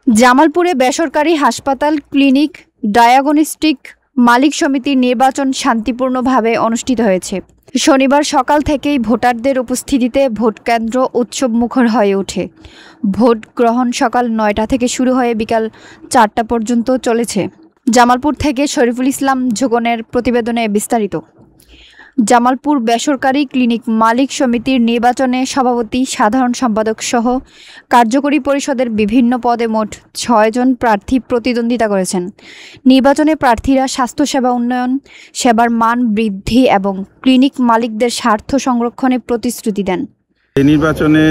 জামালপুরে বেসরকারি হাসপাতাল, ক্লিনিক, ডায়াগনস্টিক মালিক সমিতির নির্বাচন শান্তিপূর্ণভাবে অনুষ্ঠিত হয়েছে। শনিবার সকাল থেকেই ভোটারদের উপস্থিতিতে ভোটকেন্দ্র উৎসবমুখর হয়ে ওঠে। ভোট গ্রহণ সকাল ৯টা থেকে শুরু হয়ে বিকাল ৪টা পর্যন্ত চলেছে। জামালপুর থেকে শরীফুল ইসলাম যোগনের প্রতিবেদনে বিস্তারিত। জামালপুর বেসরকারি ক্লিনিক মালিক সমিতির নির্বাচনে সভাপতি, সাধারণ সম্পাদক সহ কার্যকরী পরিষদের বিভিন্ন পদে মোট ৬ জন প্রার্থী প্রতিদ্বন্দ্বিতা করেছেন। নির্বাচনে প্রার্থীরা স্বাস্থ্যসেবা উন্নয়ন, সেবার মান বৃদ্ধি এবং ক্লিনিক মালিকদের স্বার্থ সংরক্ষণে প্রতিশ্রুতি দেন। এই নির্বাচনে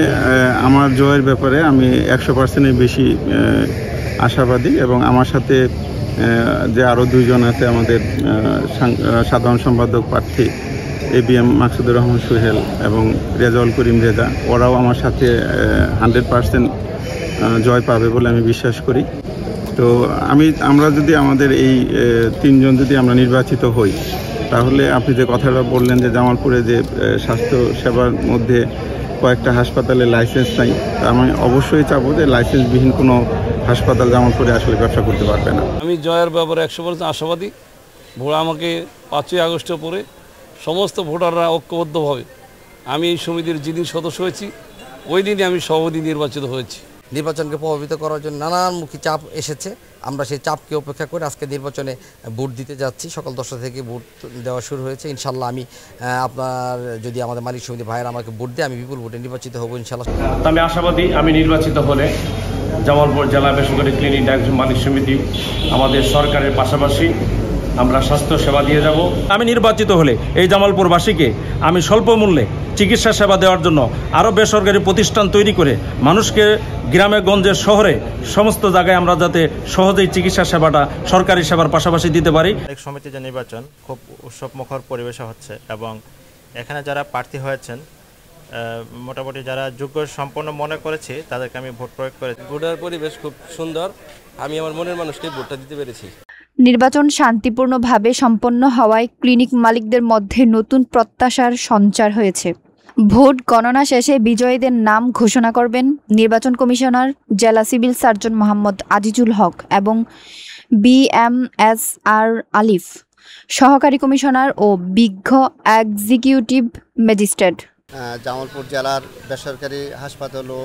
আমার জয়ের ব্যাপারে আমি 100%-এর বেশি আশাবাদী এবং আমার সাথে যে আরও 2 জন আছে আমাদের সাধারণ সম্পাদক প্রার্থী ABM মাকসুদুর রহমান সোহেল এবং রেজাউল করিম রেজা, ওরাও আমার সাথে 100% জয় পাবে বলে আমি বিশ্বাস করি। তো আমরা যদি আমাদের এই 3 জন যদি আমরা নির্বাচিত হই, তাহলে আপনি যে কথাটা বললেন যে জামালপুরে যে স্বাস্থ্য সেবার মধ্যে কয়েকটা হাসপাতালে লাইসেন্স নাই, আমি অবশ্যই চাবো যে লাইসেন্সবিহীন কোনো হাসপাতাল জামালপুরে আসলে ব্যবসা করতে পারবে না। আমি জয়ের ব্যাপারে 100% আশাবাদী। ভোট আমাকে 5ই আগস্টের পরে সমস্ত ভোটাররা ঐক্যবদ্ধভাবে, আমি এই সমিতির যেদিন সদস্য হয়েছি ওই দিনই আমি সভাপতি নির্বাচিত হয়েছি। নির্বাচনকে প্রভাবিত করার জন্য নানানমুখী চাপ এসেছে, আমরা সেই চাপকে উপেক্ষা করে আজকে নির্বাচনে ভোট দিতে যাচ্ছি। সকাল 10টা থেকে ভোট দেওয়া শুরু হয়েছে। ইনশাল্লাহ আমি আপনার যদি আমাদের মালিক সমিতি ভাইয়েরা আমাকে ভোট দেয়, আমি বিপুল ভোটে নির্বাচিত হব ইনশাল্লাহ। আমি আশাবাদী আমি নির্বাচিত হলে জামালপুর জেলা বেসরকারি ক্লিনিক ডায়াগনস্টিক মালিক সমিতি আমাদের সরকারের পাশাপাশি আমরা স্বাস্থ্য সেবা দিয়ে যাব। আমি নির্বাচিত হলে এই জামালপুরবাসীকে আমি স্বল্প মূল্যে চিকিৎসা সেবা দেওয়ার জন্য আরও বেসরকারি প্রতিষ্ঠান তৈরি করে মানুষকে গ্রামে গঞ্জে শহরে সমস্ত জায়গায় আমরা যাতে সহজেই চিকিৎসা সেবাটা সরকারি সেবার পাশাপাশি দিতে পারি। এক সমিতি যে নির্বাচন খুব উৎসবমুখর পরিবেশে হচ্ছে এবং এখানে যারা প্রার্থী হয়েছেন মোটামুটি যারা যোগ্য সম্পন্ন মনে করেছি তাদেরকে আমি ভোট প্রয়োগ করেছি। ভোটার পরিবেশ খুব সুন্দর, আমি আমার মনের মানুষকে ভোটটা দিতে পেরেছি। নির্বাচন শান্তিপূর্ণভাবে সম্পন্ন হওয়ায় ক্লিনিক মালিকদের মধ্যে নতুন প্রত্যাশার সঞ্চার হয়েছে। ভোট গণনা শেষে বিজয়ীদের নাম ঘোষণা করবেন নির্বাচন কমিশনার, জেলা সিভিল সার্জন মোহাম্মদ আজিজুল হক এবং BMSR আলিফ, সহকারী কমিশনার ও বিজ্ঞ এক্সিকিউটিভ ম্যাজিস্ট্রেট। জামালপুর জেলার বেসরকারি হাসপাতাল ও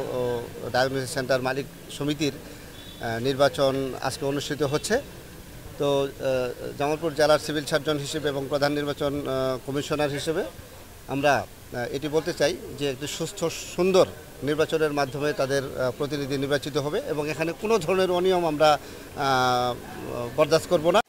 ডায়াগনস্টিক সেন্টার মালিক সমিতির নির্বাচন আজকে অনুষ্ঠিত হচ্ছে। তো জামালপুর জেলার সিভিল সার্জন হিসেবে এবং প্রধান নির্বাচন কমিশনার হিসেবে আমরা এটি বলতে চাই যে একটি সুস্থ সুন্দর নির্বাচনের মাধ্যমে তাদের প্রতিনিধি নির্বাচিত হবে এবং এখানে কোনো ধরনের অনিয়ম আমরা বরদাস্ত করব না।